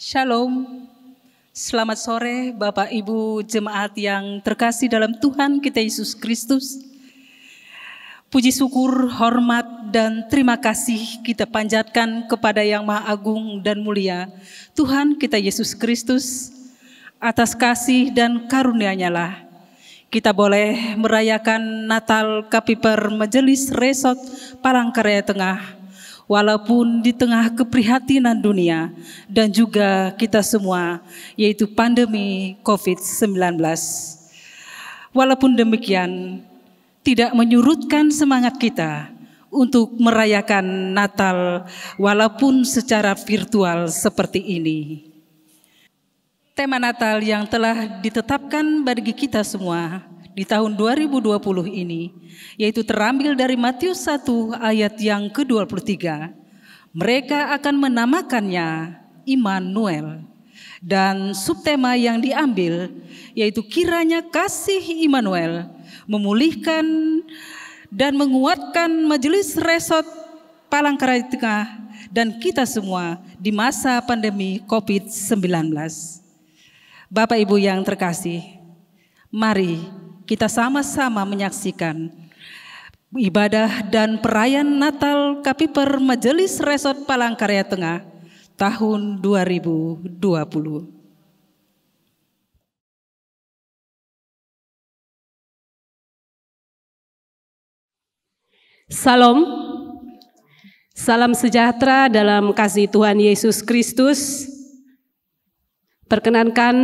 Shalom, selamat sore Bapak Ibu jemaat yang terkasih dalam Tuhan kita Yesus Kristus. Puji syukur, hormat, dan terima kasih kita panjatkan kepada Yang Maha Agung dan Mulia, Tuhan kita Yesus Kristus. Atas kasih dan karunia-Nya lah kita boleh merayakan Natal Kapiper Majelis Resort Palangkaraya Tengah. Walaupun di tengah keprihatinan dunia dan juga kita semua, yaitu pandemi COVID-19. Walaupun demikian, tidak menyurutkan semangat kita untuk merayakan Natal walaupun secara virtual seperti ini. Tema Natal yang telah ditetapkan bagi kita semua di tahun 2020 ini, yaitu terambil dari Matius 1 ayat yang ke-23. Mereka akan menamakannya Immanuel. Dan subtema yang diambil yaitu kiranya kasih Immanuel memulihkan dan menguatkan Majelis Resort Palangkaraya Tengah dan kita semua di masa pandemi COVID-19. Bapak Ibu yang terkasih, mari kita sama-sama menyaksikan ibadah dan perayaan Natal Kapiper Majelis Resort Palangkaraya Tengah tahun 2020. Salam, salam sejahtera dalam kasih Tuhan Yesus Kristus. Perkenankan,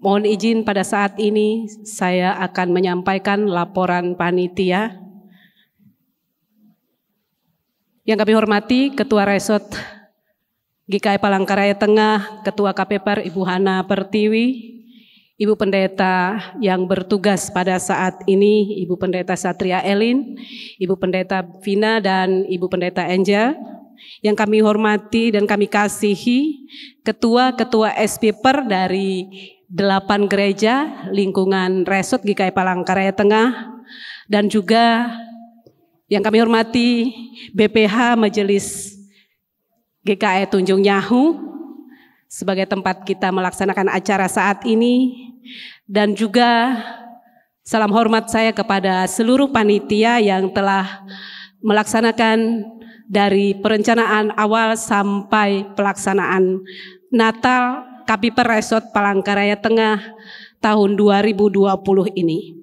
mohon izin pada saat ini saya akan menyampaikan laporan panitia. Yang kami hormati Ketua Resort GKI Palangkaraya Tengah, Ketua KPPR Ibu Hana Pertiwi, Ibu Pendeta yang bertugas pada saat ini, Ibu Pendeta Satria Elin, Ibu Pendeta Vina, dan Ibu Pendeta Angel. Yang kami hormati dan kami kasihi Ketua-Ketua SPPR dari 8 gereja lingkungan Resort GKI Palangkaraya Tengah, dan juga yang kami hormati BPH Majelis GKI Tunjung Nyahu sebagai tempat kita melaksanakan acara saat ini, dan juga salam hormat saya kepada seluruh panitia yang telah melaksanakan dari perencanaan awal sampai pelaksanaan Natal Kapiper Resort Palangkaraya Tengah tahun 2020 ini.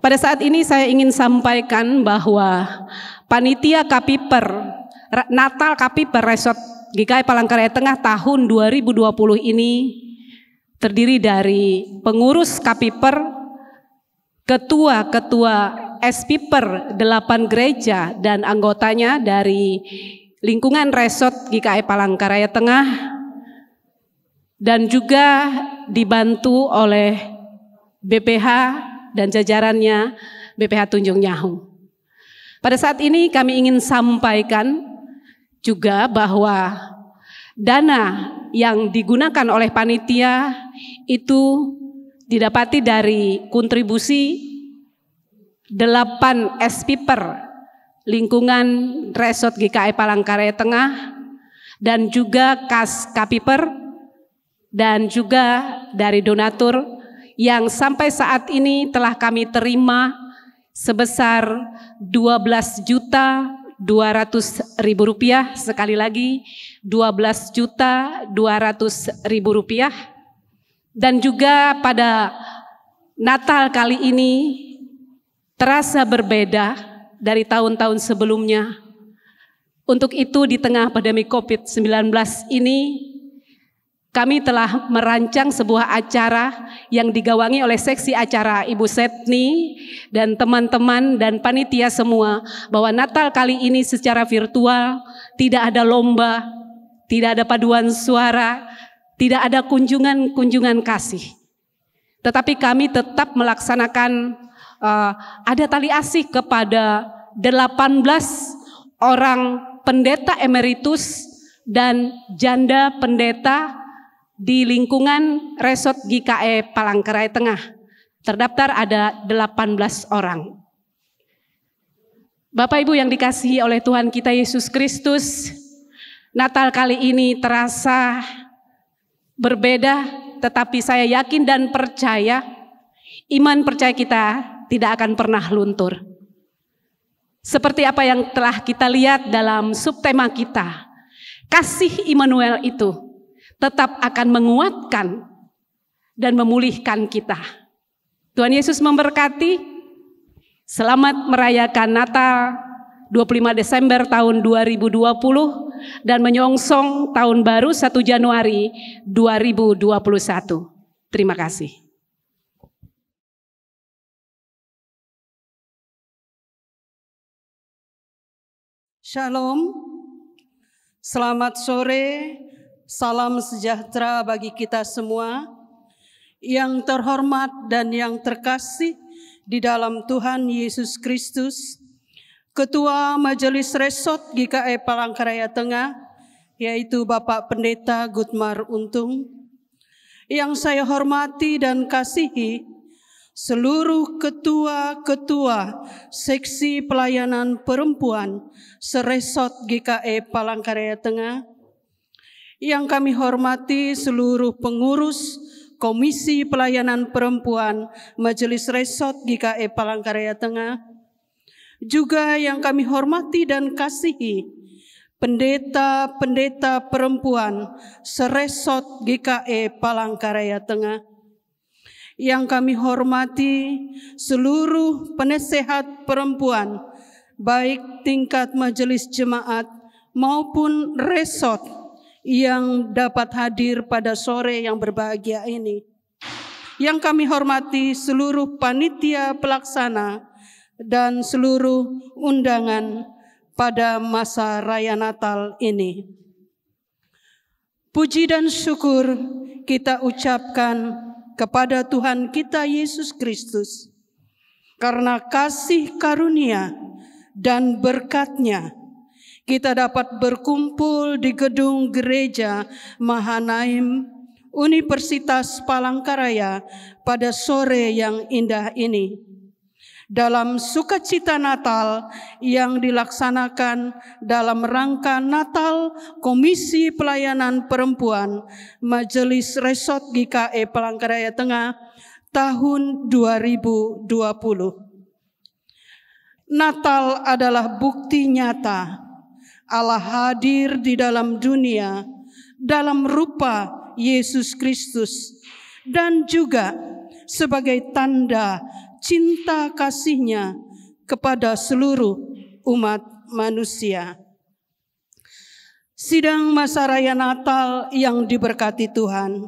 Pada saat ini saya ingin sampaikan bahwa panitia Kapiper Natal Kapiper Resort GKI Palangkaraya Tengah tahun 2020 ini terdiri dari pengurus Kapiper, ketua-ketua SPPR 8 gereja dan anggotanya dari lingkungan Resort GKI Palangkaraya Tengah, dan juga dibantu oleh BPH dan jajarannya BPH Tunjung Nyahu. Pada saat ini kami ingin sampaikan juga bahwa dana yang digunakan oleh panitia itu didapati dari kontribusi 8 SPPR lingkungan Resort GKI Palangkaraya Tengah, dan juga kas Kapiper, dan juga dari donatur yang sampai saat ini telah kami terima sebesar Rp12.200.000. Sekali lagi Rp12.200.000. Dan juga pada Natal kali ini terasa berbeda dari tahun-tahun sebelumnya. Untuk itu di tengah pandemi COVID-19 ini, kami telah merancang sebuah acara yang digawangi oleh seksi acara Ibu Setni dan teman-teman dan panitia semua, bahwa Natal kali ini secara virtual tidak ada lomba, tidak ada paduan suara, tidak ada kunjungan kasih. Tetapi kami tetap melaksanakan ada tali asih kepada 18 orang pendeta emeritus dan janda pendeta di lingkungan Resort GKI Palangkaraya Tengah. Terdaftar ada 18 orang. Bapak Ibu yang dikasihi oleh Tuhan kita Yesus Kristus, Natal kali ini terasa berbeda, tetapi saya yakin dan percaya, iman percaya kita tidak akan pernah luntur. Seperti apa yang telah kita lihat dalam subtema kita, kasih Immanuel itu tetap akan menguatkan dan memulihkan kita. Tuhan Yesus memberkati. Selamat merayakan Natal 25 Desember tahun 2020 dan menyongsong tahun baru 1 Januari 2021. Terima kasih. Shalom, selamat sore, salam sejahtera bagi kita semua. Yang terhormat dan yang terkasih di dalam Tuhan Yesus Kristus, Ketua Majelis Resort GKI Palangkaraya Tengah, yaitu Bapak Pendeta Gutmar Untung, yang saya hormati dan kasihi seluruh ketua-ketua seksi pelayanan perempuan seresort GKI Palangkaraya Tengah, yang kami hormati seluruh pengurus Komisi Pelayanan Perempuan Majelis Resort GKI Palangkaraya Tengah, juga yang kami hormati dan kasihi pendeta-pendeta perempuan seresort GKI Palangkaraya Tengah, yang kami hormati seluruh penasehat perempuan baik tingkat majelis jemaat maupun resort yang dapat hadir pada sore yang berbahagia ini. Yang kami hormati seluruh panitia pelaksana dan seluruh undangan pada masa raya Natal ini. Puji dan syukur kita ucapkan kepada Tuhan kita Yesus Kristus karena kasih karunia dan berkat-Nya kita dapat berkumpul di gedung gereja Mahanaim Universitas Palangkaraya pada sore yang indah ini. Dalam sukacita Natal yang dilaksanakan dalam rangka Natal Komisi Pelayanan Perempuan Majelis Resort GKI Palangkaraya Tengah tahun 2020. Natal adalah bukti nyata Allah hadir di dalam dunia dalam rupa Yesus Kristus dan juga sebagai tanda cinta kasih-Nya kepada seluruh umat manusia. Sidang masa raya Natal yang diberkati Tuhan,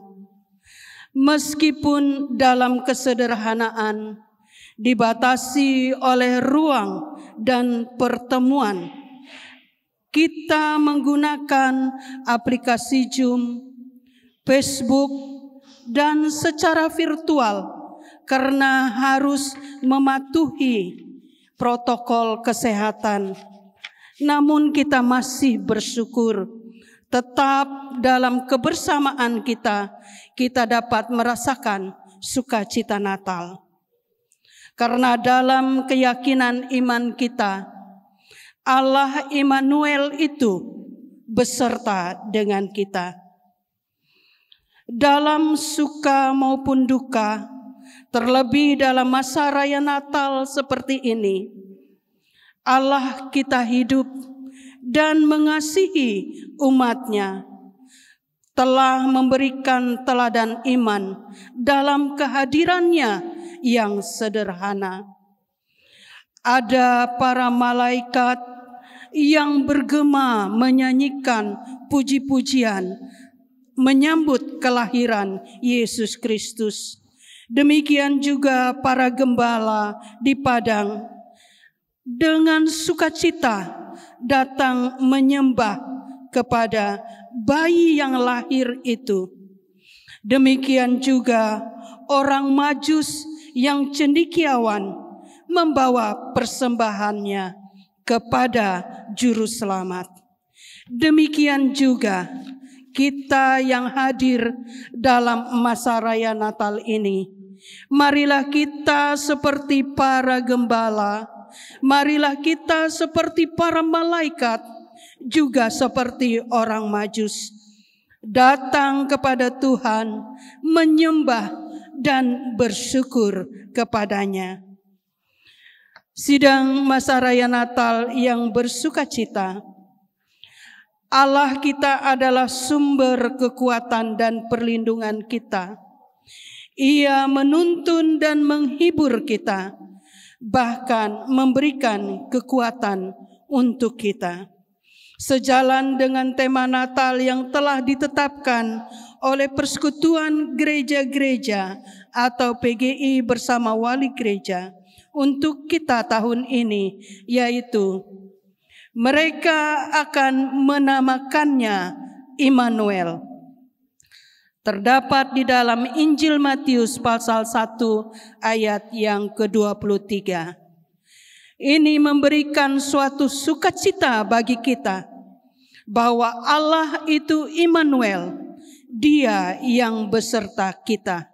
meskipun dalam kesederhanaan dibatasi oleh ruang dan pertemuan, kita menggunakan aplikasi Zoom, Facebook, dan secara virtual karena harus mematuhi protokol kesehatan. Namun kita masih bersyukur tetap dalam kebersamaan kita dapat merasakan sukacita Natal. Karena dalam keyakinan iman kita, Allah Immanuel itu beserta dengan kita. Dalam suka maupun duka, terlebih dalam masa raya Natal seperti ini, Allah kita hidup dan mengasihi umat-Nya, telah memberikan teladan iman dalam kehadiran-Nya yang sederhana. Ada para malaikat yang bergema menyanyikan puji-pujian menyambut kelahiran Yesus Kristus. Demikian juga para gembala di padang dengan sukacita datang menyembah kepada bayi yang lahir itu. Demikian juga orang Majus yang cendekiawan membawa persembahannya kepada Juru Selamat. Demikian juga kita yang hadir dalam masa raya Natal ini, marilah kita seperti para gembala, marilah kita seperti para malaikat juga seperti orang Majus, datang kepada Tuhan, menyembah dan bersyukur kepadanya. Sidang masa raya Natal yang bersukacita. Allah kita adalah sumber kekuatan dan perlindungan kita. Ia menuntun dan menghibur kita, bahkan memberikan kekuatan untuk kita. Sejalan dengan tema Natal yang telah ditetapkan oleh Persekutuan Gereja-Gereja atau PGI bersama Wali Gereja untuk kita tahun ini, yaitu mereka akan menamakannya Immanuel. Terdapat di dalam Injil Matius pasal 1 ayat yang ke-23. Ini memberikan suatu sukacita bagi kita bahwa Allah itu Immanuel, Dia yang beserta kita.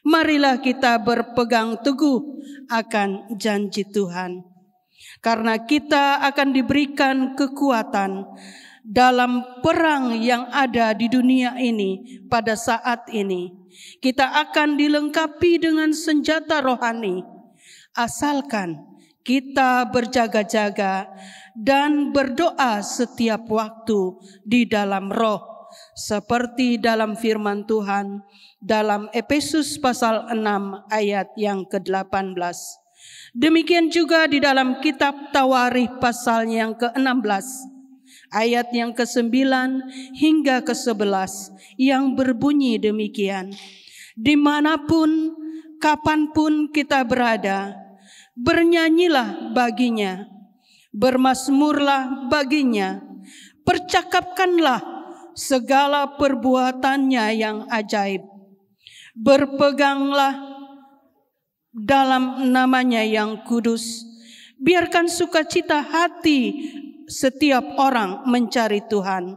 Marilah kita berpegang teguh akan janji Tuhan. Karena kita akan diberikan kekuatan dalam perang yang ada di dunia ini pada saat ini. Kita akan dilengkapi dengan senjata rohani, asalkan kita berjaga-jaga dan berdoa setiap waktu di dalam roh, seperti dalam firman Tuhan dalam Efesus pasal 6 ayat yang ke-18. Demikian juga di dalam kitab Tawarikh pasal yang ke-16 ayat yang ke-9 hingga ke-11 yang berbunyi demikian. Dimanapun, kapanpun kita berada, bernyanyilah baginya, bermazmurlah baginya, percakapkanlah segala perbuatannya yang ajaib, berpeganglah dalam namanya yang kudus. Biarkan sukacita hati setiap orang mencari Tuhan.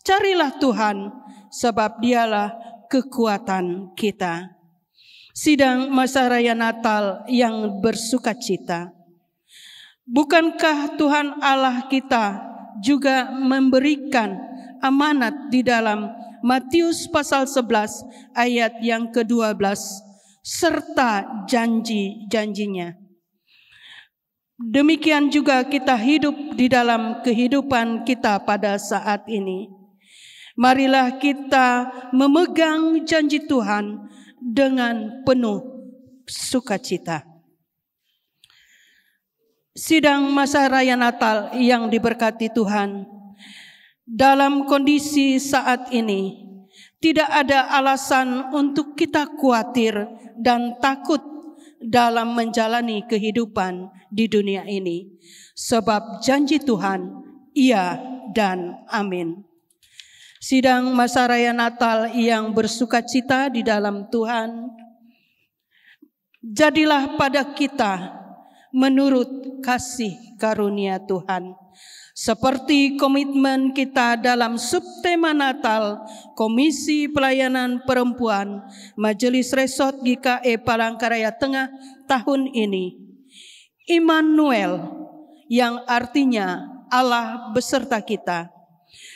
Carilah Tuhan, sebab Dialah kekuatan kita. Sidang masa raya Natal yang bersukacita. Bukankah Tuhan Allah kita juga memberikan amanat di dalam Matius pasal 11 ayat yang ke-12 serta janji-janjinya. Demikian juga kita hidup di dalam kehidupan kita pada saat ini. Marilah kita memegang janji Tuhan dengan penuh sukacita. Sidang masa raya Natal yang diberkati Tuhan, dalam kondisi saat ini tidak ada alasan untuk kita khawatir dan takut dalam menjalani kehidupan di dunia ini, sebab janji Tuhan iya dan amin. Sidang masa raya Natal yang bersukacita di dalam Tuhan, jadilah pada kita menurut kasih karunia Tuhan. Seperti komitmen kita dalam subtema Natal Komisi Pelayanan Perempuan Majelis Resort GKE Palangkaraya Tengah tahun ini, Immanuel, yang artinya Allah beserta kita,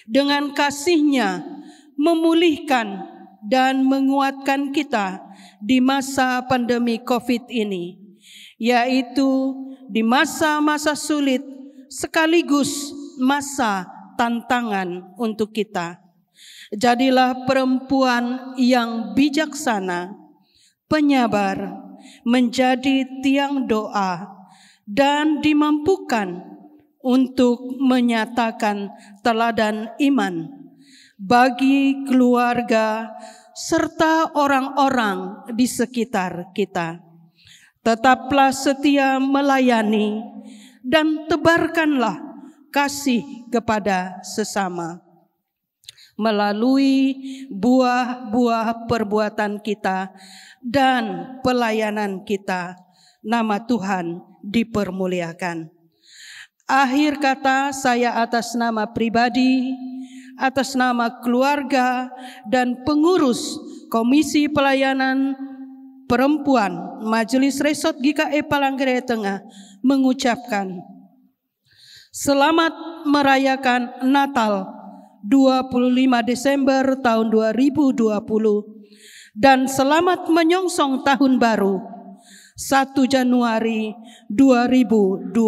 dengan kasih-Nya memulihkan dan menguatkan kita di masa pandemi COVID ini, yaitu di masa-masa sulit sekaligus masa tantangan untuk kita. Jadilah perempuan yang bijaksana, penyabar, menjadi tiang doa, dan dimampukan untuk menyatakan teladan iman bagi keluarga serta orang-orang di sekitar kita. Tetaplah setia melayani dan tebarkanlah kasih kepada sesama. Melalui buah-buah perbuatan kita dan pelayanan kita, nama Tuhan dipermuliakan. Akhir kata, saya atas nama pribadi, atas nama keluarga dan pengurus Komisi Pelayanan Perempuan Majelis Resort GKE Palangkaraya Tengah mengucapkan Selamat merayakan Natal 25 Desember tahun 2020 dan selamat menyongsong tahun baru 1 Januari 2021.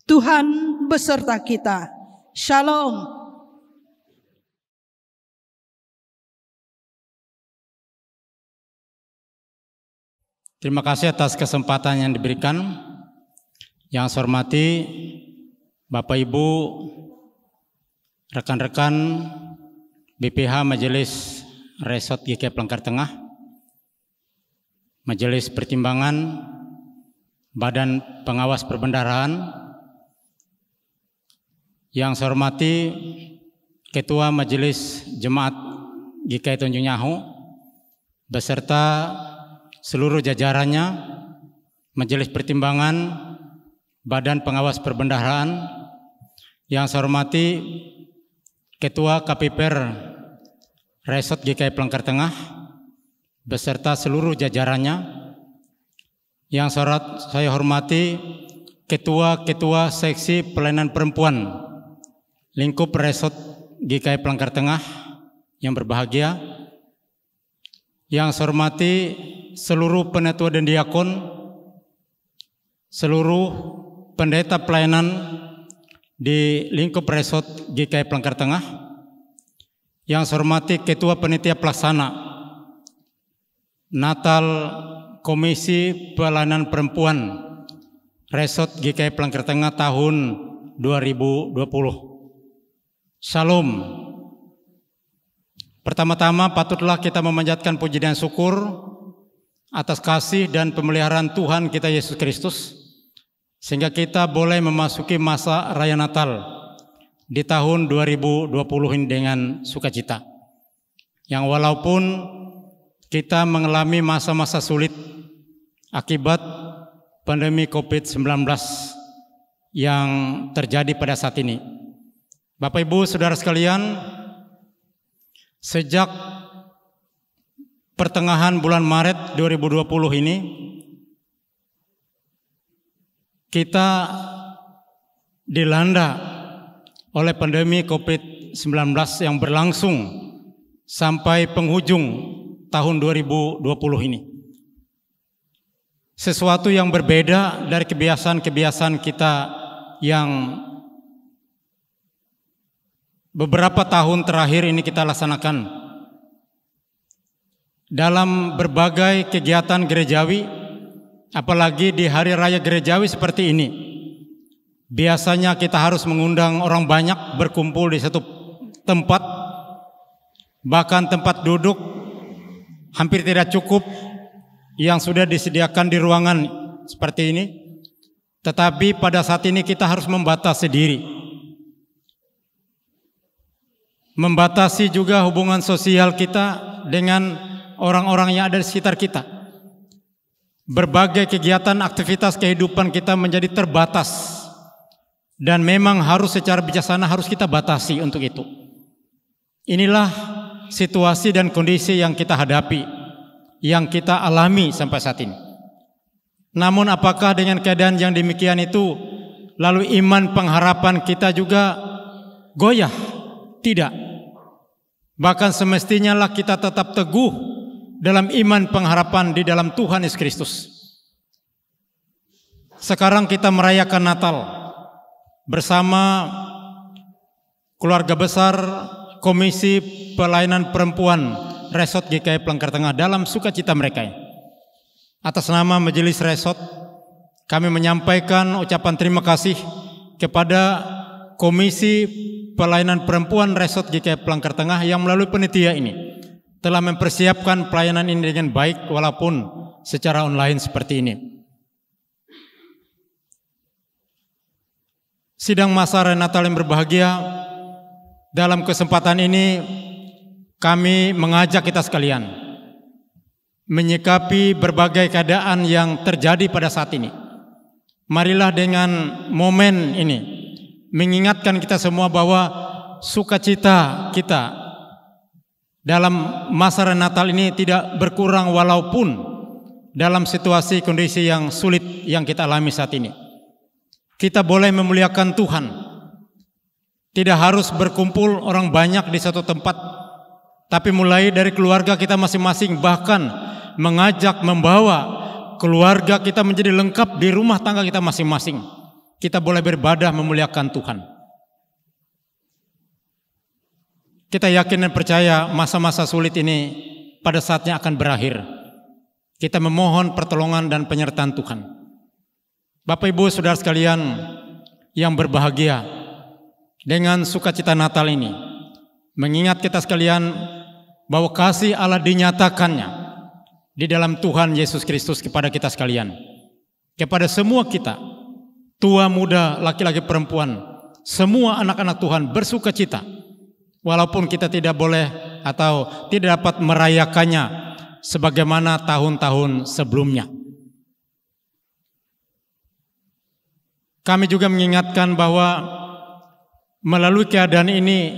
Tuhan beserta kita. Shalom. Terima kasih atas kesempatan yang diberikan. Yang saya hormati Bapak Ibu, rekan-rekan BPH Majelis Resort GKI Pelangkar Tengah, Majelis Pertimbangan Badan Pengawas Perbendaharaan. Yang saya hormati Ketua Majelis Jemaat GKI Tanjung Nyahu beserta seluruh jajarannya, Majelis Pertimbangan Badan Pengawas Perbendaharaan. Yang saya hormati Ketua KPPR Resort GKI Pelangkar Tengah beserta seluruh jajarannya. Yang saya hormati Ketua-Ketua Seksi Pelayanan Perempuan Lingkup Resort GKI Pelangkar Tengah yang berbahagia. Yang saya hormati seluruh penatua dan diakon, seluruh pendeta pelayanan di lingkup Resort GKI Pelangkar Tengah. Yang saya hormati Ketua Panitia Pelaksana Natal Komisi Pelayanan Perempuan Resort GKI Pelangkar Tengah tahun 2020. Shalom. Pertama-tama patutlah kita memanjatkan puji dan syukur atas kasih dan pemeliharaan Tuhan kita Yesus Kristus, sehingga kita boleh memasuki masa Raya Natal di tahun 2020 ini dengan sukacita. Yang walaupun kita mengalami masa-masa sulit akibat pandemi COVID-19 yang terjadi pada saat ini. Bapak Ibu Saudara sekalian, sejak pertengahan bulan Maret 2020 ini kita dilanda oleh pandemi COVID-19 yang berlangsung sampai penghujung tahun 2020 ini. Sesuatu yang berbeda dari kebiasaan-kebiasaan kita yang beberapa tahun terakhir ini kita laksanakan dalam berbagai kegiatan gerejawi, apalagi di hari raya gerejawi seperti ini. Biasanya kita harus mengundang orang banyak berkumpul di satu tempat, bahkan tempat duduk hampir tidak cukup yang sudah disediakan di ruangan seperti ini. Tetapi pada saat ini kita harus membatasi diri, membatasi juga hubungan sosial kita dengan orang-orang yang ada di sekitar kita. Berbagai kegiatan aktivitas kehidupan kita menjadi terbatas, dan memang harus secara bijaksana harus kita batasi untuk itu. Inilah situasi dan kondisi yang kita hadapi, yang kita alami sampai saat ini. Namun apakah dengan keadaan yang demikian itu lalu iman pengharapan kita juga goyah? Tidak. Bahkan semestinya lah kita tetap teguh dalam iman pengharapan di dalam Tuhan Yesus Kristus. Sekarang kita merayakan Natal bersama keluarga besar Komisi Pelayanan Perempuan Resort GKI Pelangkar Tengah dalam sukacita mereka. Atas nama Majelis Resort, kami menyampaikan ucapan terima kasih kepada Komisi Pelayanan Perempuan Resort GKI Pelangkar Tengah yang melalui panitia ini telah mempersiapkan pelayanan ini dengan baik walaupun secara online seperti ini. Sidang masa Raya Natal yang berbahagia, dalam kesempatan ini kami mengajak kita sekalian menyikapi berbagai keadaan yang terjadi pada saat ini. Marilah dengan momen ini mengingatkan kita semua bahwa sukacita kita dalam masa Raya Natal ini tidak berkurang walaupun dalam situasi kondisi yang sulit yang kita alami saat ini. kita boleh memuliakan Tuhan. Tidak harus berkumpul orang banyak di satu tempat, tapi mulai dari keluarga kita masing-masing, bahkan mengajak, membawa keluarga kita menjadi lengkap di rumah tangga kita masing-masing. Kita boleh beribadah memuliakan Tuhan. Kita yakin dan percaya masa-masa sulit ini pada saatnya akan berakhir. Kita memohon pertolongan dan penyertaan Tuhan. Bapak Ibu Saudara sekalian yang berbahagia, dengan sukacita Natal ini, mengingat kita sekalian bahwa kasih Allah dinyatakannya di dalam Tuhan Yesus Kristus kepada kita sekalian, kepada semua kita, tua muda, laki-laki perempuan, semua anak-anak Tuhan bersukacita, walaupun kita tidak boleh atau tidak dapat merayakannya sebagaimana tahun-tahun sebelumnya. Kami juga mengingatkan bahwa melalui keadaan ini,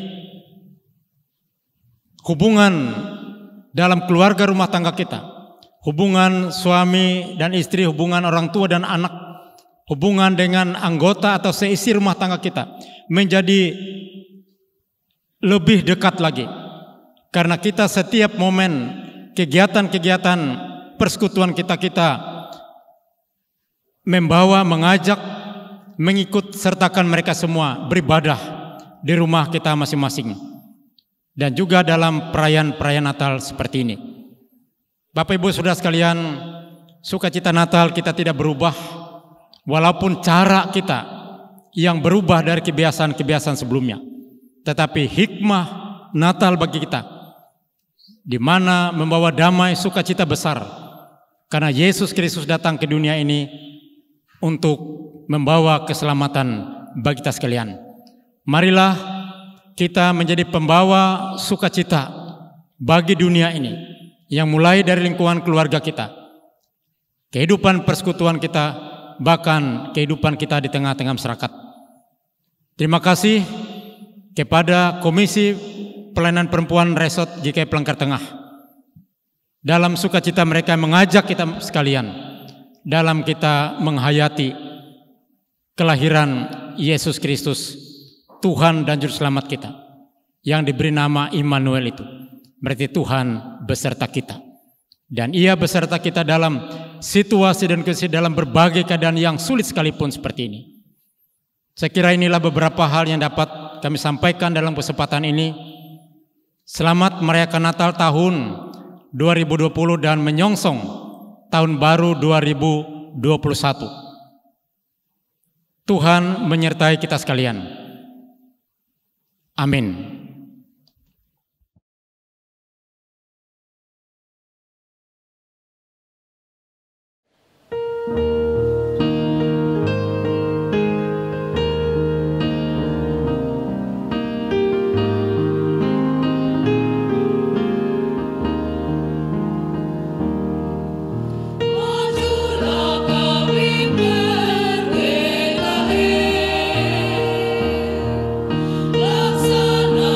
hubungan dalam keluarga rumah tangga kita, hubungan suami dan istri, hubungan orang tua dan anak, hubungan dengan anggota atau seisi rumah tangga kita menjadi lebih dekat lagi. Karena kita setiap momen kegiatan-kegiatan persekutuan kita membawa, mengajak, mengikut sertakan mereka semua beribadah di rumah kita masing-masing, dan juga dalam perayaan-perayaan Natal seperti ini. Bapak Ibu Saudara sekalian, sukacita Natal kita tidak berubah, walaupun cara kita yang berubah dari kebiasaan-kebiasaan sebelumnya. Tetapi hikmah Natal bagi kita, di mana membawa damai, sukacita besar, karena Yesus Kristus datang ke dunia ini untuk membawa keselamatan bagi kita sekalian. Marilah kita menjadi pembawa sukacita bagi dunia ini, yang mulai dari lingkungan keluarga kita, kehidupan persekutuan kita, bahkan kehidupan kita di tengah-tengah masyarakat. Terima kasih kepada Komisi Pelayanan Perempuan Resort GKI Palangkaraya Tengah. Dalam sukacita mereka mengajak kita sekalian dalam kita menghayati kelahiran Yesus Kristus, Tuhan dan Juru Selamat kita, yang diberi nama Immanuel itu. Berarti Tuhan beserta kita. Dan Ia beserta kita dalam situasi dan kondisi, dalam berbagai keadaan yang sulit sekalipun seperti ini. Saya kira inilah beberapa hal yang dapat kami sampaikan dalam kesempatan ini. Selamat merayakan Natal tahun 2020 dan menyongsong tahun baru 2021. Tuhan menyertai kita sekalian. Amin. Laksana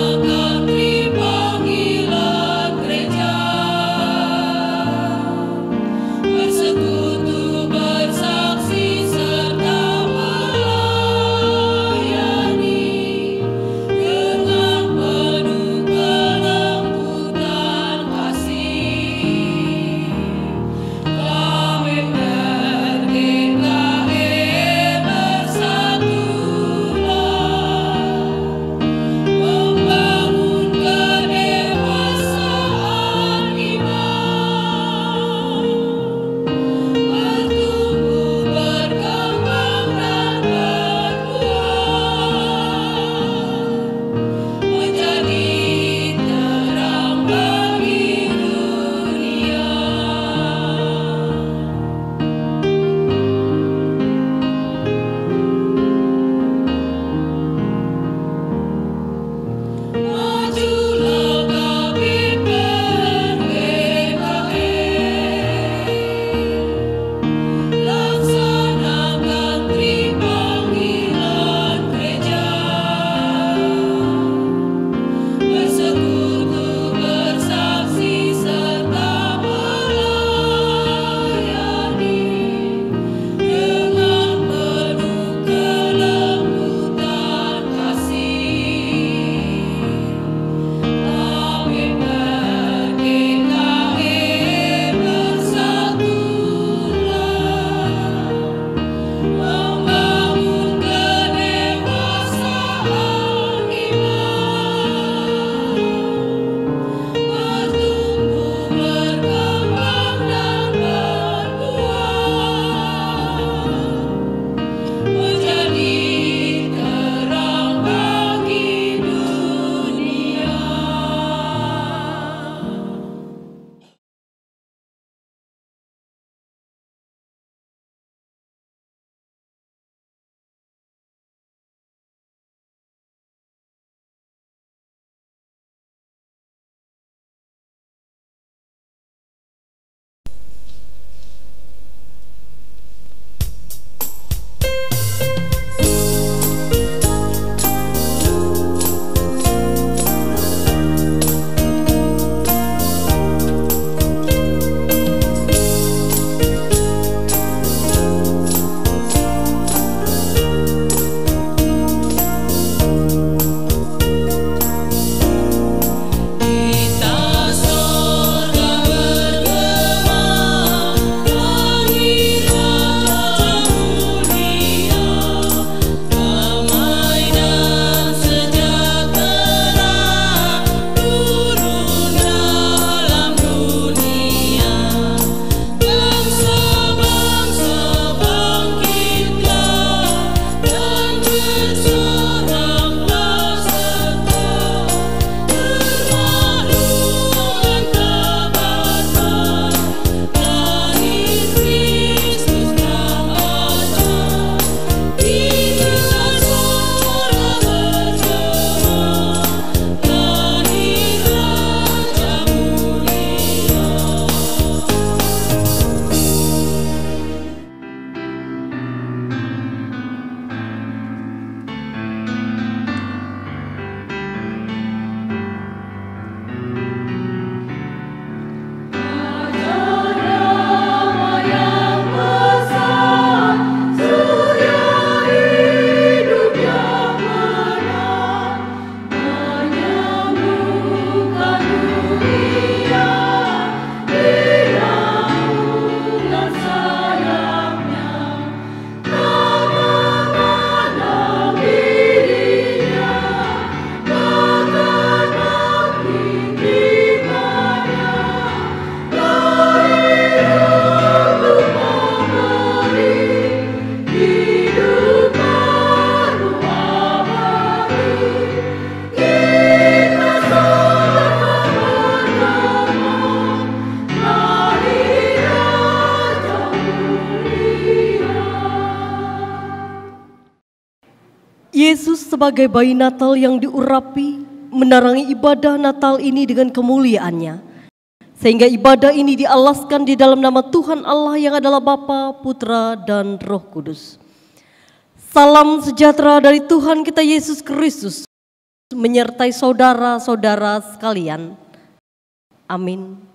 sebagai bayi Natal yang diurapi, menerangi ibadah Natal ini dengan kemuliaannya. Sehingga ibadah ini dialaskan di dalam nama Tuhan Allah yang adalah Bapa, Putra, dan Roh Kudus. Salam sejahtera dari Tuhan kita Yesus Kristus menyertai saudara-saudara sekalian. Amin.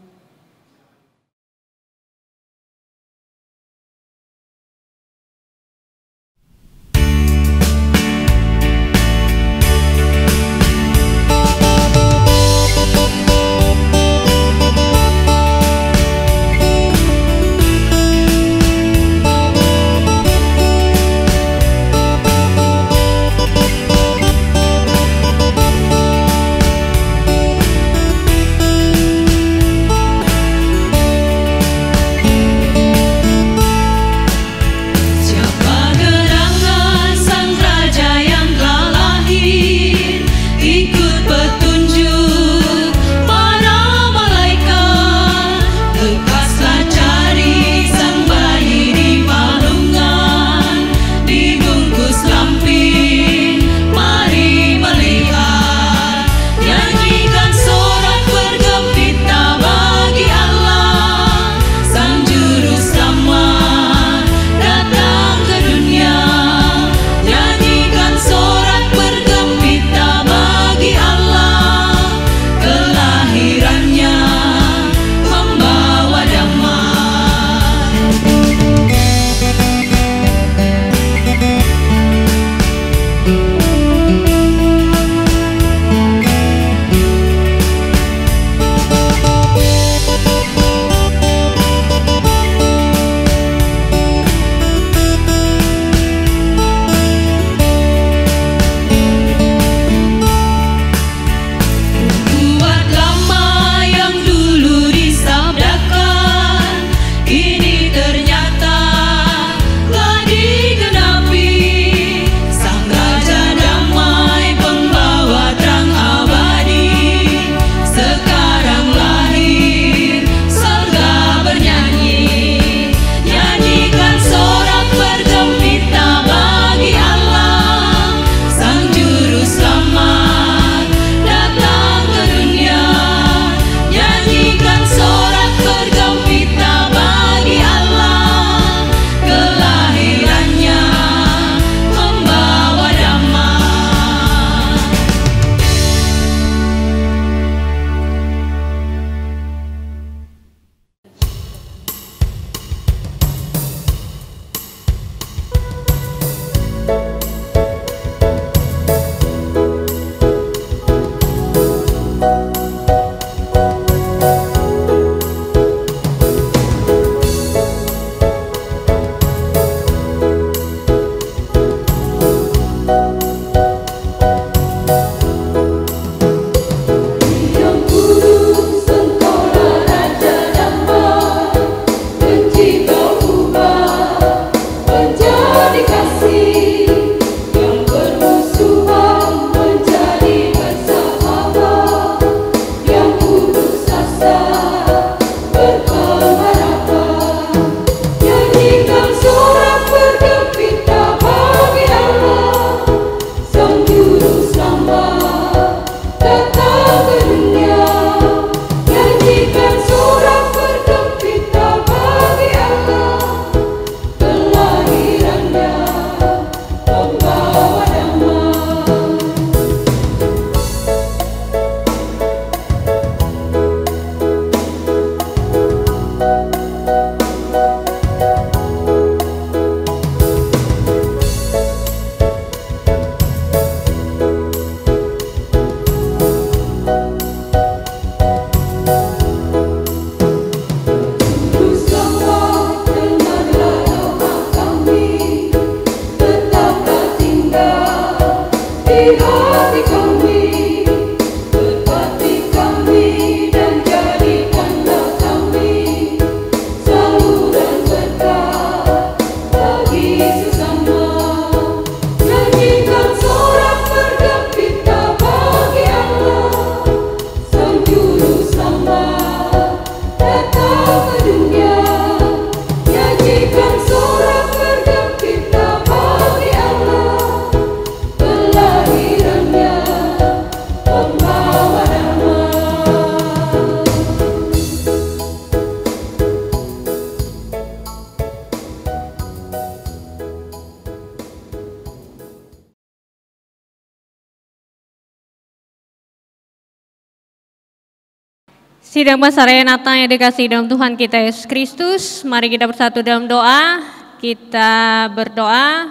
Sidang Pasaraya Natal yang dikasihi dalam Tuhan kita Yesus Kristus, mari kita bersatu dalam doa. Kita berdoa,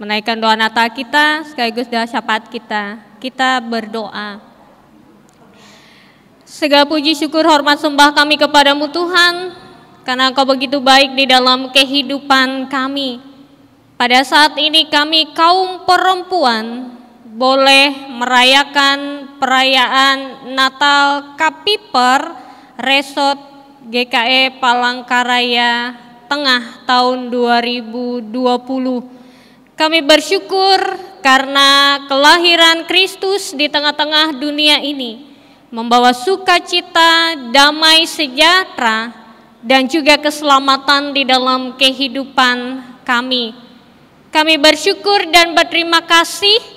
menaikkan doa Natal kita sekaligus doa syafaat kita. Kita berdoa. Segala puji syukur hormat sembah kami kepadamu Tuhan, karena Engkau begitu baik di dalam kehidupan kami. Pada saat ini kami kaum perempuan boleh merayakan perayaan Natal Kapiper Resort GKE Palangkaraya Tengah tahun 2020. Kami bersyukur karena kelahiran Kristus di tengah-tengah dunia ini membawa sukacita, damai sejahtera, dan juga keselamatan di dalam kehidupan kami. Kami bersyukur dan berterima kasih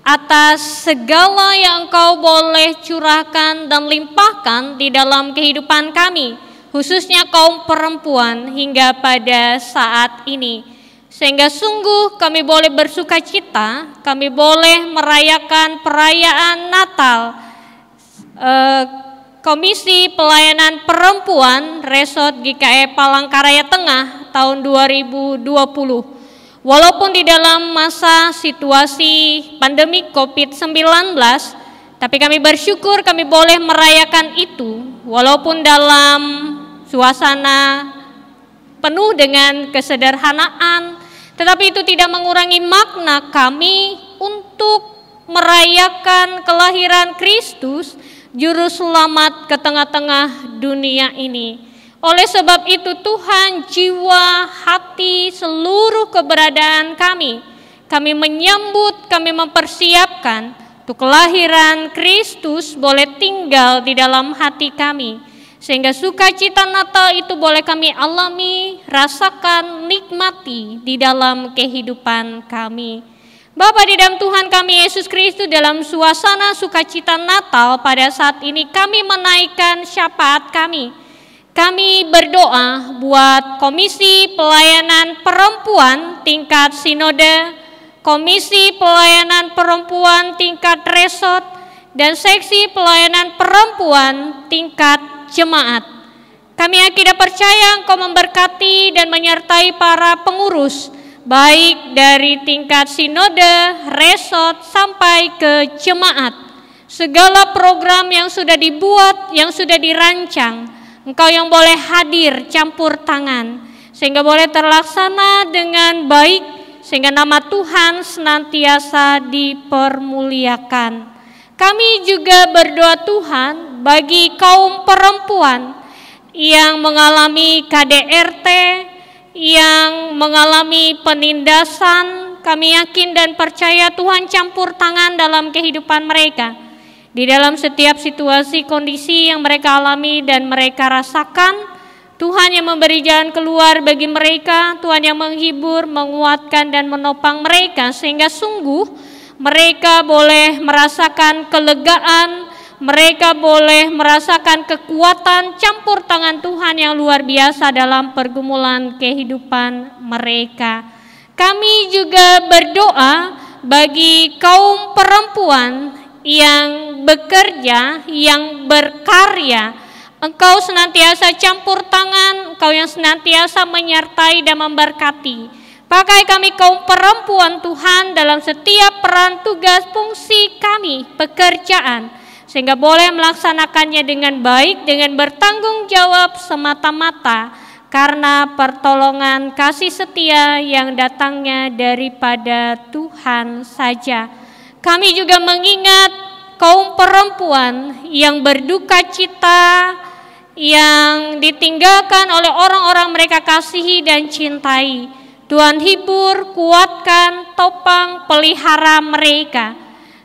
atas segala yang Engkau boleh curahkan dan limpahkan di dalam kehidupan kami, khususnya kaum perempuan hingga pada saat ini. Sehingga sungguh kami boleh bersukacita, kami boleh merayakan perayaan Natal Komisi Pelayanan Perempuan Resort GKE Palangkaraya Tengah tahun 2020. Walaupun di dalam masa situasi pandemi COVID-19, tapi kami bersyukur kami boleh merayakan itu, walaupun dalam suasana penuh dengan kesederhanaan, tetapi itu tidak mengurangi makna kami untuk merayakan kelahiran Kristus, Juru Selamat ke tengah-tengah dunia ini. Oleh sebab itu Tuhan, jiwa, hati, seluruh keberadaan kami menyambut, kami mempersiapkan untuk kelahiran Kristus boleh tinggal di dalam hati kami. Sehingga sukacita Natal itu boleh kami alami, rasakan, nikmati di dalam kehidupan kami. Bapa di dalam Tuhan kami Yesus Kristus, dalam suasana sukacita Natal pada saat ini kami menaikkan syafaat kami. Kami berdoa buat Komisi Pelayanan Perempuan tingkat Sinode, Komisi Pelayanan Perempuan tingkat Resort, dan Seksi Pelayanan Perempuan tingkat Jemaat. Kami tidak percaya Engkau memberkati dan menyertai para pengurus, baik dari tingkat Sinode, Resort, sampai ke Jemaat. Segala program yang sudah dibuat, yang sudah dirancang, Engkau yang boleh hadir campur tangan, sehingga boleh terlaksana dengan baik, sehingga nama Tuhan senantiasa dipermuliakan. Kami juga berdoa Tuhan bagi kaum perempuan yang mengalami KDRT, yang mengalami penindasan. Kami yakin dan percaya Tuhan campur tangan dalam kehidupan mereka. Di dalam setiap situasi, kondisi yang mereka alami dan mereka rasakan, Tuhan yang memberi jalan keluar bagi mereka, Tuhan yang menghibur, menguatkan dan menopang mereka, sehingga sungguh mereka boleh merasakan kelegaan, mereka boleh merasakan kekuatan campur tangan Tuhan yang luar biasa dalam pergumulan kehidupan mereka. Kami juga berdoa bagi kaum perempuan yang bekerja, yang berkarya. Engkau senantiasa campur tangan, Engkau yang senantiasa menyertai dan memberkati. Pakai kami kaum perempuan Tuhan dalam setiap peran, tugas, fungsi kami, pekerjaan, sehingga boleh melaksanakannya dengan baik, dengan bertanggung jawab semata-mata karena pertolongan kasih setia yang datangnya daripada Tuhan saja. Kami juga mengingat kaum perempuan yang berduka cita, yang ditinggalkan oleh orang-orang mereka kasihi dan cintai. Tuhan hibur, kuatkan, topang, pelihara mereka.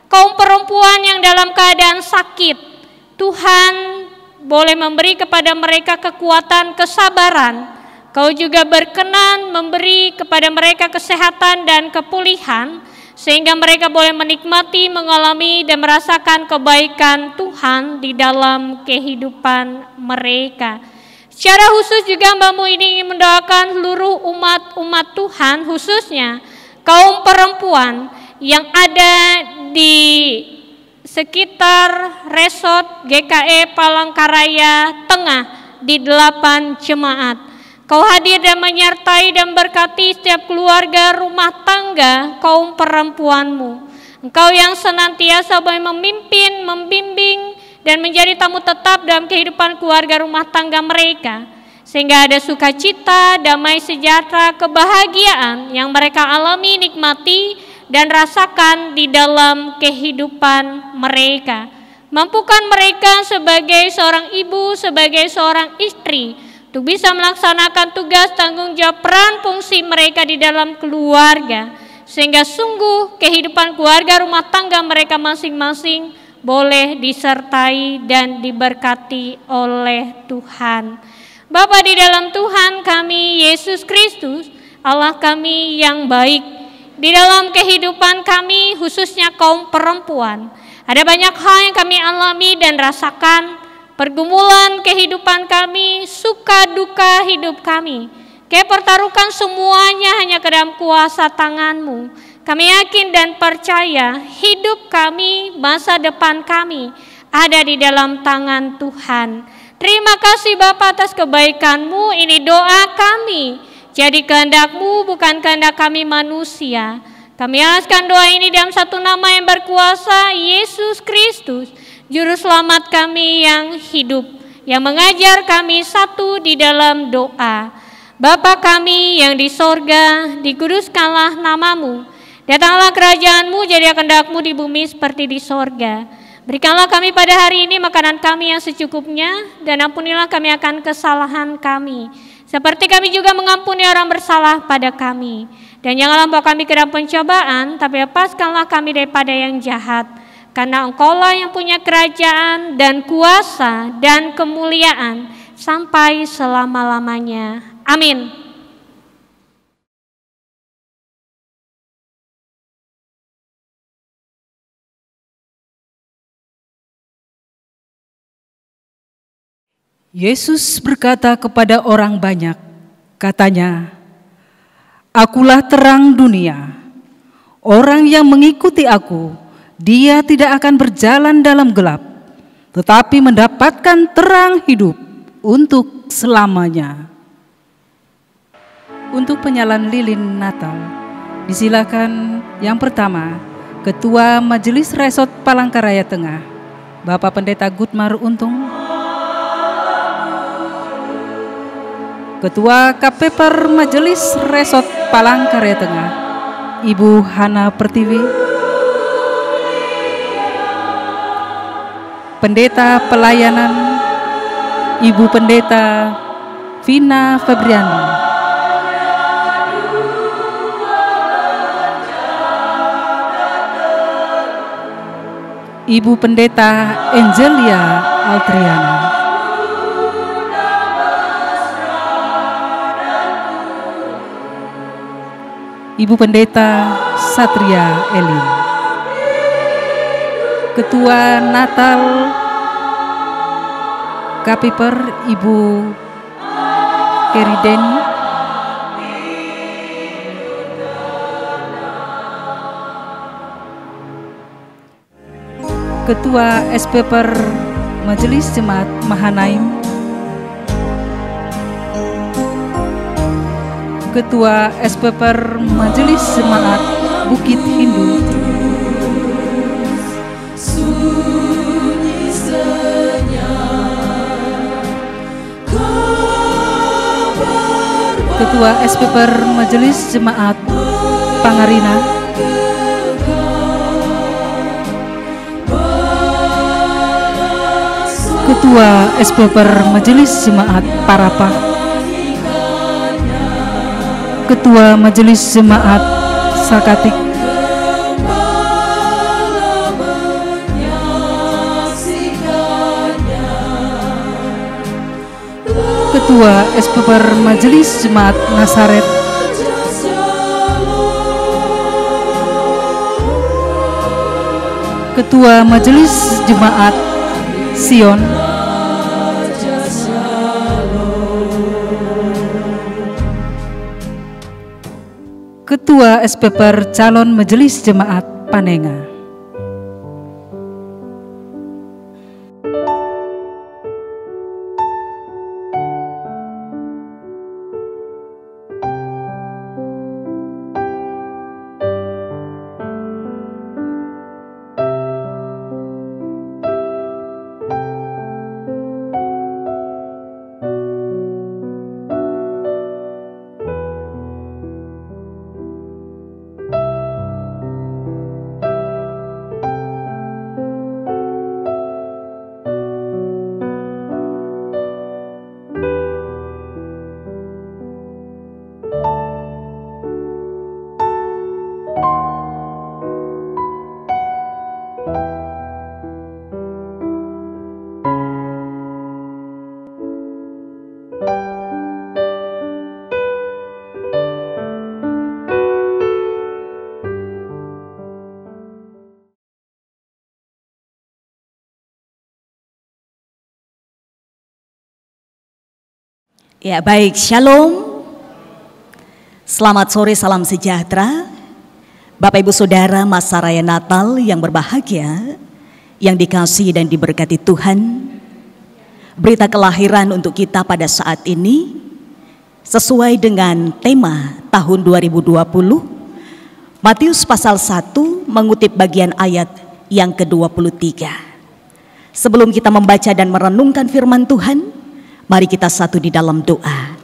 Kaum perempuan yang dalam keadaan sakit, Tuhan boleh memberi kepada mereka kekuatan, kesabaran. Kau juga berkenan memberi kepada mereka kesehatan dan kepulihan, sehingga mereka boleh menikmati, mengalami, dan merasakan kebaikan Tuhan di dalam kehidupan mereka. Secara khusus juga Mbakmu ini ingin mendoakan seluruh umat Tuhan, khususnya kaum perempuan yang ada di sekitar Resort GKE Palangkaraya Tengah di 8 jemaat. Kau hadir dan menyertai dan berkati setiap keluarga rumah tangga kaum perempuanmu. Engkau yang senantiasa boleh memimpin, membimbing, dan menjadi tamu tetap dalam kehidupan keluarga rumah tangga mereka. Sehingga ada sukacita, damai sejahtera, kebahagiaan yang mereka alami, nikmati, dan rasakan di dalam kehidupan mereka. Mampukan mereka sebagai seorang ibu, sebagai seorang istri, untuk bisa melaksanakan tugas, tanggung jawab, peran, fungsi mereka di dalam keluarga. Sehingga sungguh kehidupan keluarga rumah tangga mereka masing-masing boleh disertai dan diberkati oleh Tuhan. Bapa di dalam Tuhan kami, Yesus Kristus, Allah kami yang baik, di dalam kehidupan kami khususnya kaum perempuan, ada banyak hal yang kami alami dan rasakan, pergumulan kehidupan kami, suka duka hidup kami. Kami pertaruhkan semuanya hanya ke dalam kuasa tangan-Mu. Kami yakin dan percaya hidup kami, masa depan kami ada di dalam tangan Tuhan. Terima kasih Bapa atas kebaikan-Mu, ini doa kami. Jadi kehendak-Mu bukan kehendak kami manusia. Kami alaskan doa ini dalam satu nama yang berkuasa, Yesus Kristus, Juru Selamat kami yang hidup, yang mengajar kami satu di dalam doa. Bapa kami yang di sorga, dikuduskanlah nama-Mu. Datanglah kerajaan-Mu, jadi kehendak-Mu di bumi seperti di sorga. Berikanlah kami pada hari ini makanan kami yang secukupnya, dan ampunilah kami akan kesalahan kami, seperti kami juga mengampuni orang bersalah pada kami. Dan janganlah bawa kami ke dalam pencobaan, tapi lepaskanlah kami daripada yang jahat. Karena Engkaulah yang punya kerajaan dan kuasa dan kemuliaan sampai selama-lamanya. Amin. Yesus berkata kepada orang banyak, katanya, "Akulah terang dunia. Orang yang mengikuti aku, dia tidak akan berjalan dalam gelap, tetapi mendapatkan terang hidup untuk selamanya." Untuk penyalaan lilin Natal, disilakan yang pertama, Ketua Majelis Resort Palangkaraya Tengah, Bapak Pendeta Gutmar Untung, Ketua KPPR Majelis Resort Palangkaraya Tengah, Ibu Hana Pertiwi, Pendeta Pelayanan, Ibu Pendeta Vina Febriani, Ibu Pendeta Angelia Altriana, Ibu Pendeta Satria Elin, Ketua Natal KPPR Ibu Kerideni, Ketua SPPR Majelis Jemaat Mahanaim, Ketua SPPR Majelis Jemaat Bukit Hindu, Ketua SPPR Majelis Jemaat Pangarina, Ketua SPPR Majelis Jemaat Parapah, Ketua Majelis Jemaat Sakatik, Ketua SPPR Majelis Jemaat Nasaret, Ketua Majelis Jemaat Sion, Ketua SPPR Calon Majelis Jemaat Panenga. Ya, baik, shalom. Selamat sore, salam sejahtera. Bapak Ibu Saudara, masa raya Natal yang berbahagia, yang dikasihi dan diberkati Tuhan. Berita kelahiran untuk kita pada saat ini sesuai dengan tema tahun 2020. Matius pasal 1 mengutip bagian ayat yang ke-23. Sebelum kita membaca dan merenungkan firman Tuhan, mari kita satu di dalam doa.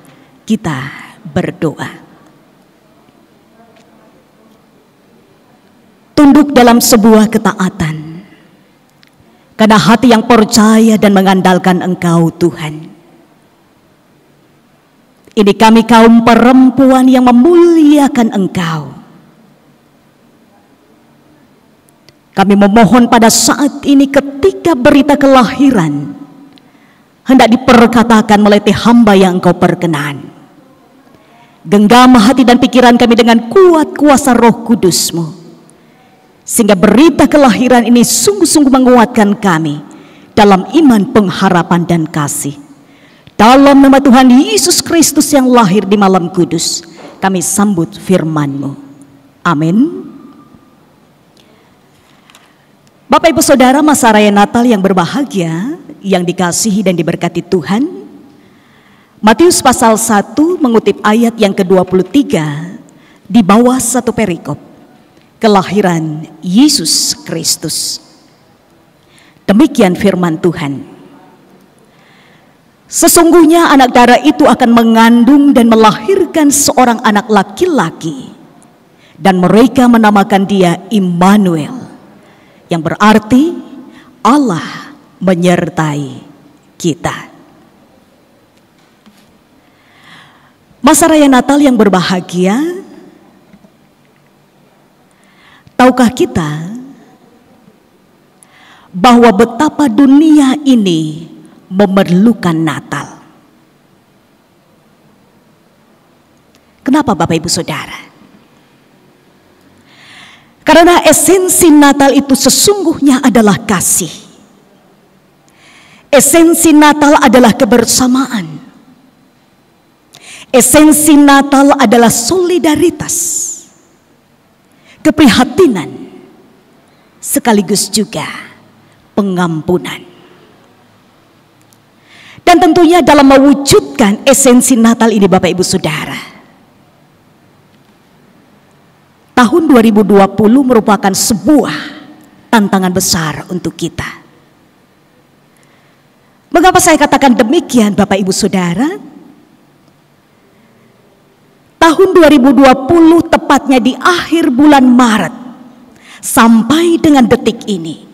Kita berdoa. Tunduk dalam sebuah ketaatan, karena hati yang percaya dan mengandalkan Engkau Tuhan. Ini kami kaum perempuan yang memuliakan Engkau. Kami memohon pada saat ini ketika berita kelahiran hendak diperkatakan melalui hamba yang Engkau perkenan. Genggam hati dan pikiran kami dengan kuat kuasa Roh Kudus-Mu, sehingga berita kelahiran ini sungguh-sungguh menguatkan kami dalam iman, pengharapan, dan kasih. Dalam nama Tuhan Yesus Kristus yang lahir di malam kudus, kami sambut firman-Mu. Amin. Bapak Ibu Saudara, masa raya Natal yang berbahagia, yang dikasihi dan diberkati Tuhan. Matius pasal 1 mengutip ayat yang ke-23 di bawah satu perikop. Kelahiran Yesus Kristus. Demikian firman Tuhan. Sesungguhnya anak darah itu akan mengandung dan melahirkan seorang anak laki-laki, dan mereka menamakan dia Immanuel, yang berarti Allah menyertai kita. Masa raya Natal yang berbahagia, tahukah kita bahwa betapa dunia ini memerlukan Natal? Kenapa Bapak Ibu Saudara? Karena esensi Natal itu sesungguhnya adalah kasih. Esensi Natal adalah kebersamaan. Esensi Natal adalah solidaritas, keprihatinan, sekaligus juga pengampunan. Dan tentunya dalam mewujudkan esensi Natal ini Bapak Ibu Saudara, tahun 2020 merupakan sebuah tantangan besar untuk kita. Mengapa saya katakan demikian Bapak Ibu Saudara? Tahun 2020 tepatnya di akhir bulan Maret sampai dengan detik ini,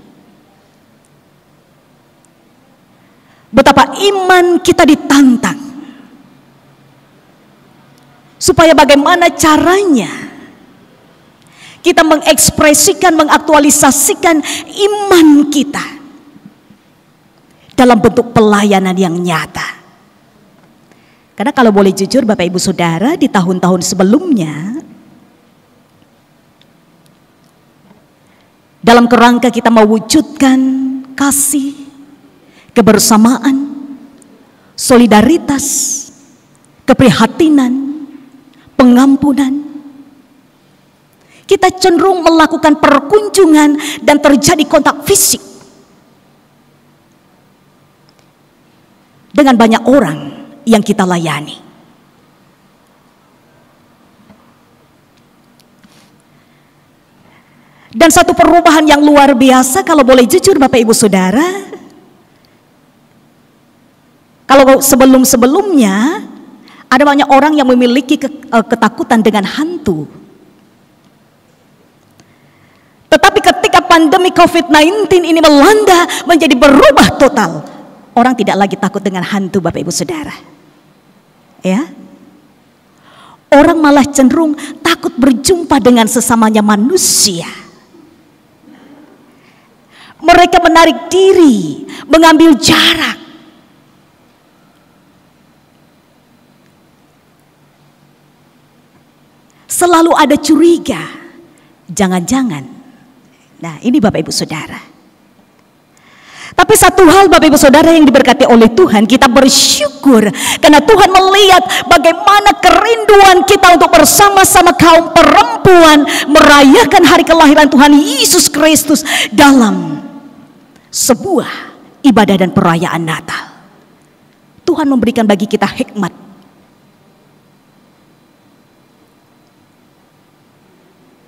betapa iman kita ditantang supaya bagaimana caranya kita mengekspresikan, mengaktualisasikan iman kita dalam bentuk pelayanan yang nyata. Karena kalau boleh jujur Bapak Ibu Saudara, di tahun-tahun sebelumnya, dalam kerangka kita mewujudkan kasih, kebersamaan, solidaritas, keprihatinan, pengampunan, kita cenderung melakukan perkunjungan dan terjadi kontak fisik dengan banyak orang yang kita layani. Dan satu perubahan yang luar biasa, kalau boleh jujur Bapak Ibu Saudara, kalau sebelum-sebelumnya ada banyak orang yang memiliki ketakutan dengan hantu. Tetapi ketika pandemi COVID-19 ini melanda, menjadi berubah total. Orang tidak lagi takut dengan hantu Bapak Ibu Saudara. Ya, orang malah cenderung takut berjumpa dengan sesamanya manusia. Mereka menarik diri, mengambil jarak. Selalu ada curiga, jangan-jangan. Nah, ini Bapak Ibu Saudara. Tapi satu hal Bapak Ibu Saudara yang diberkati oleh Tuhan, kita bersyukur karena Tuhan melihat bagaimana kerinduan kita untuk bersama-sama kaum perempuan merayakan hari kelahiran Tuhan Yesus Kristus dalam sebuah ibadah dan perayaan Natal. Tuhan memberikan bagi kita hikmat,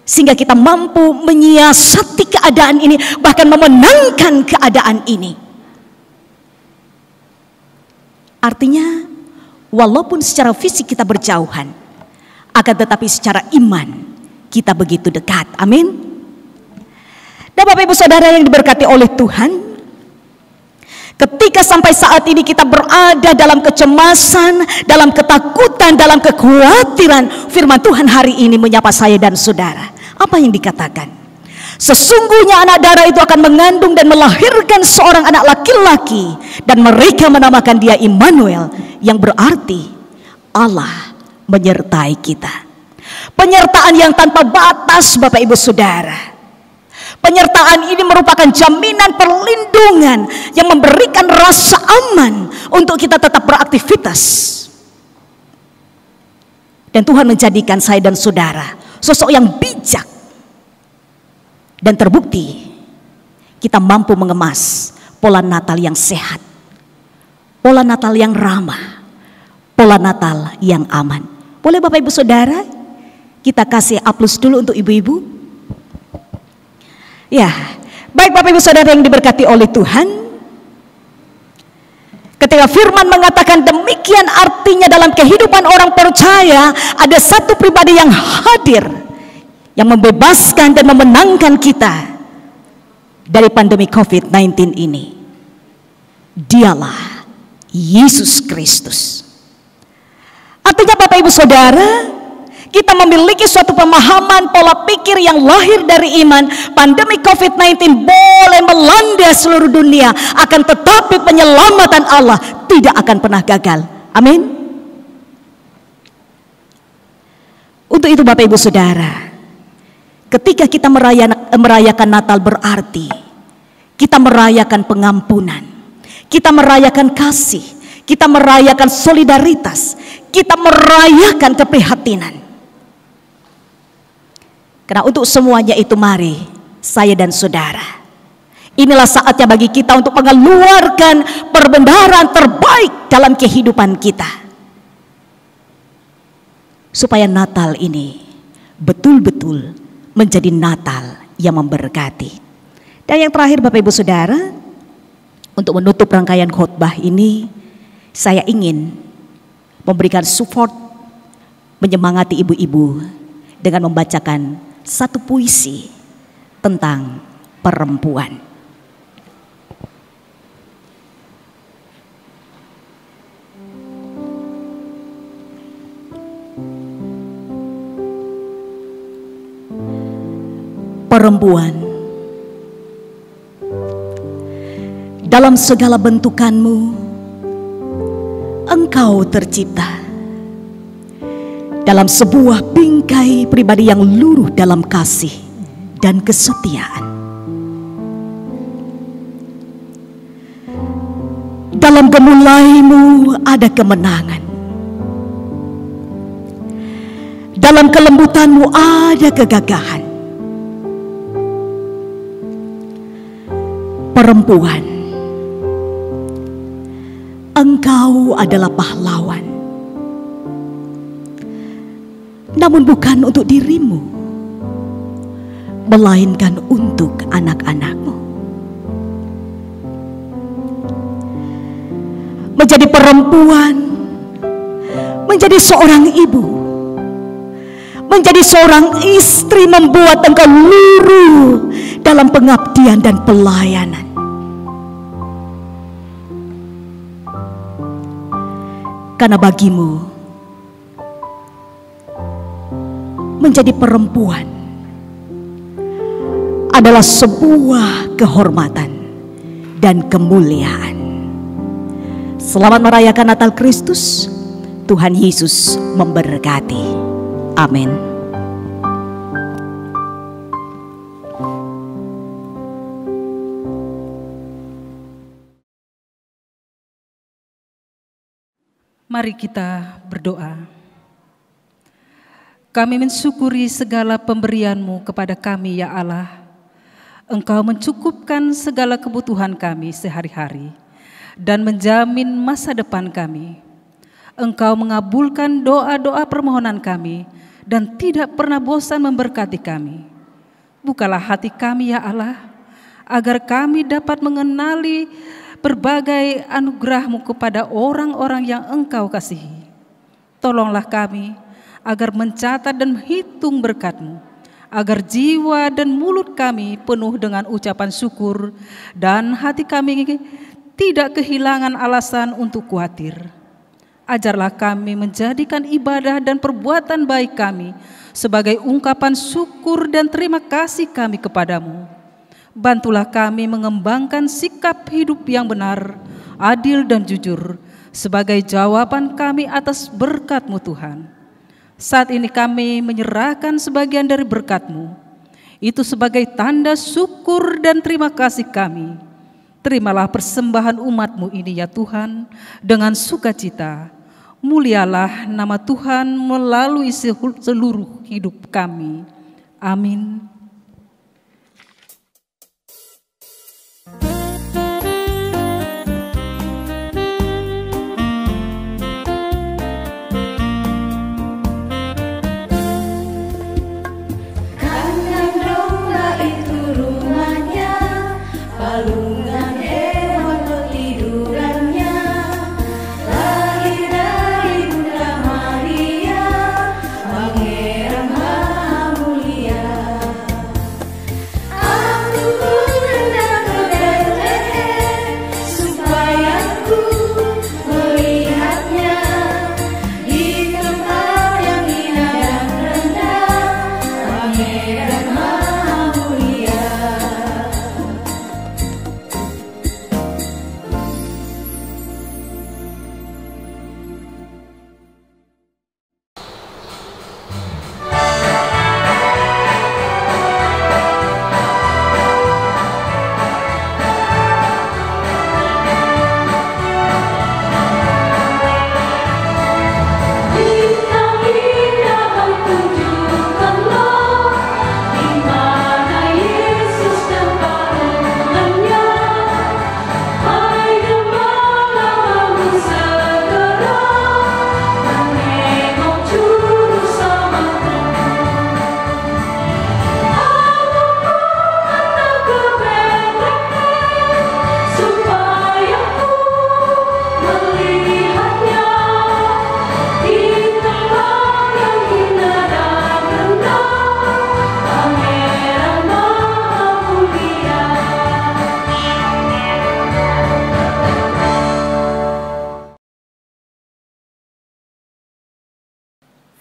sehingga kita mampu menyiasati keadaan ini, bahkan memenangkan keadaan ini. Artinya, walaupun secara fisik kita berjauhan, akan tetapi secara iman kita begitu dekat. Amin. Dan Bapak Ibu Saudara yang diberkati oleh Tuhan, ketika sampai saat ini kita berada dalam kecemasan, dalam ketakutan, dalam kekhawatiran, firman Tuhan hari ini menyapa saya dan saudara. Apa yang dikatakan? Sesungguhnya anak darah itu akan mengandung dan melahirkan seorang anak laki-laki, dan mereka menamakan dia Immanuel, yang berarti Allah menyertai kita. Penyertaan yang tanpa batas Bapak Ibu Saudara. Penyertaan ini merupakan jaminan perlindungan yang memberikan rasa aman untuk kita tetap beraktivitas. Dan Tuhan menjadikan saya dan saudara sosok yang bijak, dan terbukti kita mampu mengemas pola Natal yang sehat, pola Natal yang ramah, pola Natal yang aman. Boleh Bapak Ibu Saudara kita kasih aplaus dulu untuk ibu-ibu? Ya, baik Bapak Ibu Saudara yang diberkati oleh Tuhan, ketika firman mengatakan demikian, artinya dalam kehidupan orang percaya ada satu pribadi yang hadir, yang membebaskan dan memenangkan kita dari pandemi COVID-19 ini. Dialah Yesus Kristus. Artinya Bapak Ibu Saudara, kita memiliki suatu pemahaman pola pikir yang lahir dari iman. Pandemi COVID-19 boleh melanda seluruh dunia, akan tetapi penyelamatan Allah tidak akan pernah gagal. Amin. Untuk itu Bapak Ibu Saudara, ketika kita merayakan Natal, berarti kita merayakan pengampunan, kita merayakan kasih, kita merayakan solidaritas, kita merayakan keprihatinan. Karena untuk semuanya itu mari saya dan saudara, inilah saatnya bagi kita untuk mengeluarkan perbendaharaan terbaik dalam kehidupan kita, supaya Natal ini betul-betul menjadi Natal yang memberkati. Dan yang terakhir Bapak Ibu Saudara, untuk menutup rangkaian khotbah ini, saya ingin memberikan support, menyemangati ibu-ibu dengan membacakan satu puisi tentang perempuan. Perempuan, dalam segala bentukanmu engkau tercipta dalam sebuah bingkai pribadi yang luruh dalam kasih dan kesetiaan. Dalam gemulaimu ada kemenangan, dalam kelembutanmu ada kegagahan. Perempuan, engkau adalah pahlawan, namun bukan untuk dirimu, melainkan untuk anak-anakmu. Menjadi perempuan, menjadi seorang ibu, menjadi seorang istri membuat engkau luruh dalam pengabdian dan pelayanan. Karena bagimu menjadi perempuan adalah sebuah kehormatan dan kemuliaan. Selamat merayakan Natal Kristus. Tuhan Yesus memberkati. Amin. Mari kita berdoa. Kami mensyukuri segala pemberian-Mu kepada kami, ya Allah. Engkau mencukupkan segala kebutuhan kami sehari-hari dan menjamin masa depan kami. Engkau mengabulkan doa-doa permohonan kami dan tidak pernah bosan memberkati kami. Bukalah hati kami, ya Allah, agar kami dapat mengenali berbagai anugerah-Mu kepada orang-orang yang Engkau kasihi. Tolonglah kami agar mencatat dan menghitung berkat-Mu, agar jiwa dan mulut kami penuh dengan ucapan syukur dan hati kami tidak kehilangan alasan untuk khawatir. Ajarlah kami menjadikan ibadah dan perbuatan baik kami sebagai ungkapan syukur dan terima kasih kami kepadamu. Bantulah kami mengembangkan sikap hidup yang benar, adil dan jujur sebagai jawaban kami atas berkat-Mu Tuhan. Saat ini kami menyerahkan sebagian dari berkat-Mu, itu sebagai tanda syukur dan terima kasih kami. Terimalah persembahan umat-Mu ini, ya Tuhan, dengan sukacita. Mulialah nama Tuhan melalui seluruh hidup kami. Amin.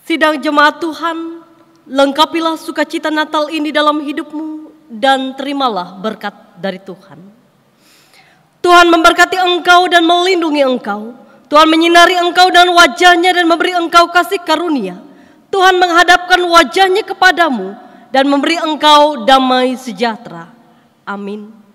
Sidang jemaat Tuhan, lengkapilah sukacita Natal ini dalam hidupmu dan terimalah berkat dari Tuhan. Tuhan memberkati engkau dan melindungi engkau. Tuhan menyinari engkau dan wajahnya dan memberi engkau kasih karunia. Tuhan menghadapkan wajahnya kepadamu dan memberi engkau damai sejahtera. Amin.